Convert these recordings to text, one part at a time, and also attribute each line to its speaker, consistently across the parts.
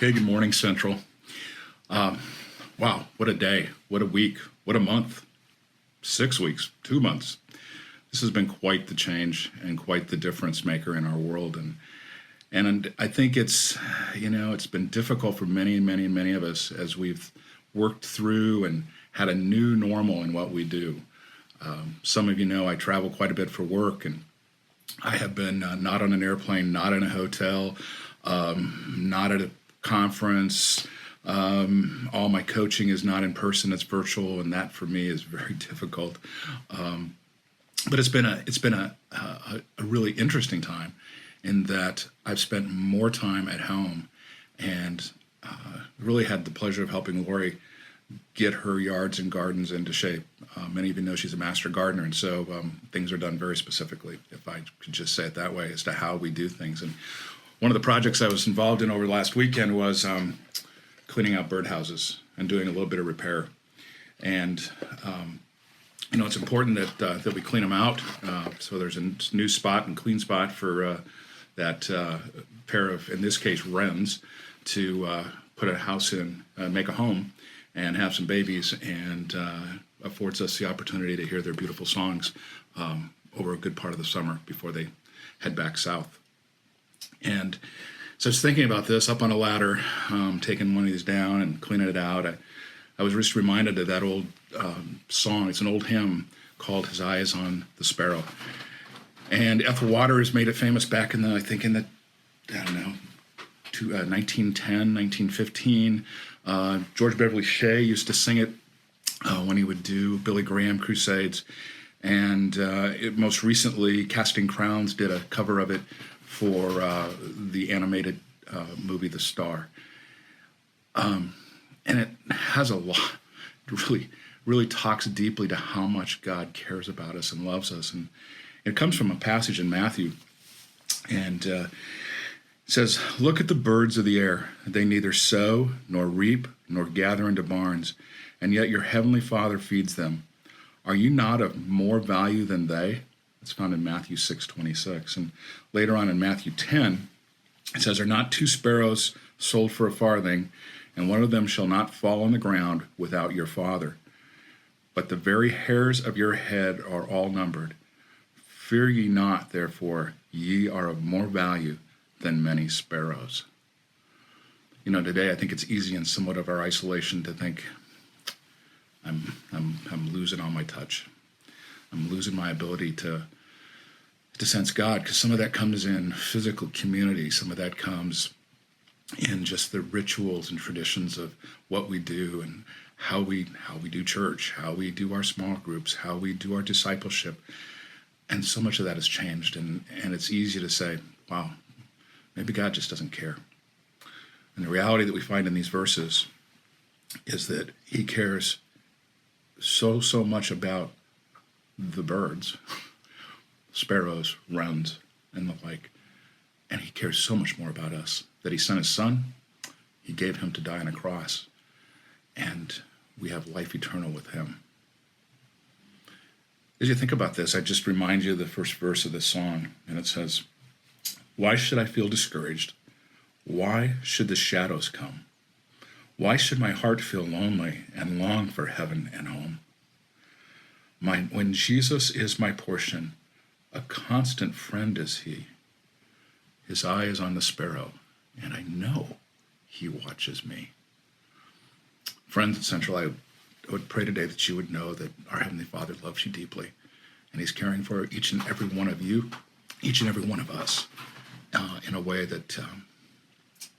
Speaker 1: Hey, good morning, Central. Wow, what a day, what a week, what a month. 6 weeks, 2 months. This has been quite the change and quite the difference maker in our world. And I think it's been difficult for many of us as we've worked through and had a new normal in what we do. Some of you know I travel quite a bit for work, and I have been not on an airplane, not in a hotel, not at a conference. All my coaching is not in person; it's virtual, and that for me is very difficult. But it's been a really interesting time in that I've spent more time at home, and really had the pleasure of helping Lori get her yards and gardens into shape. Many of you know she's a master gardener, and so things are done very specifically, if I could just say it that way, as to how we do things. And one of the projects I was involved in over the last weekend was cleaning out birdhouses and doing a little bit of repair. And it's important that we clean them out. So there's a new spot and clean spot for that pair of, in this case, wrens, to put a house in, make a home, and have some babies, and affords us the opportunity to hear their beautiful songs over a good part of the summer before they head back south. And so I was thinking about this up on a ladder, taking one of these down and cleaning it out. I was just reminded of that old song. It's an old hymn called "His Eye is on the Sparrow." And Ethel Waters made it famous back in the 1910, 1915. George Beverly Shea used to sing it when he would do Billy Graham crusades. And most recently, Casting Crowns did a cover of it for the animated movie The Star. And it has a lot, really talks deeply to how much God cares about us and loves us. And it comes from a passage in Matthew, and it says, "Look at the birds of the air. They neither sow nor reap nor gather into barns, and yet your heavenly Father feeds them. Are you not of more value than they?" It's found in Matthew 6:26. And later on in Matthew 10, it says, "Are not two sparrows sold for a farthing, and one of them shall not fall on the ground without your Father? But the very hairs of your head are all numbered. Fear ye not, therefore, ye are of more value than many sparrows." Today I think it's easy in somewhat of our isolation to think, I'm losing all my touch. I'm losing my ability to sense God, because some of that comes in physical community. Some of that comes in just the rituals and traditions of what we do and how we do church, how we do our small groups, how we do our discipleship. And so much of that has changed, and it's easy to say, wow, maybe God just doesn't care. And the reality that we find in these verses is that he cares so much about the birds, sparrows, wrens, and the like. And he cares so much more about us that he sent his son, he gave him to die on a cross, and we have life eternal with him. As you think about this, I just remind you of the first verse of this song, and it says, "Why should I feel discouraged? Why should the shadows come? Why should my heart feel lonely and long for heaven and home? When Jesus is my portion, a constant friend is he. His eye is on the sparrow, and I know he watches me." Friends at Central, I would pray today that you would know that our Heavenly Father loves you deeply, and he's caring for each and every one of you, each and every one of us, in a way that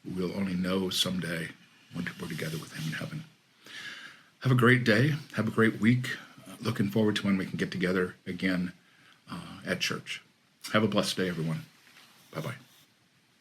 Speaker 1: we'll only know someday when we're together with him in heaven. Have a great day. Have a great week. Looking forward to when we can get together again at church. Have a blessed day, everyone. Bye-bye.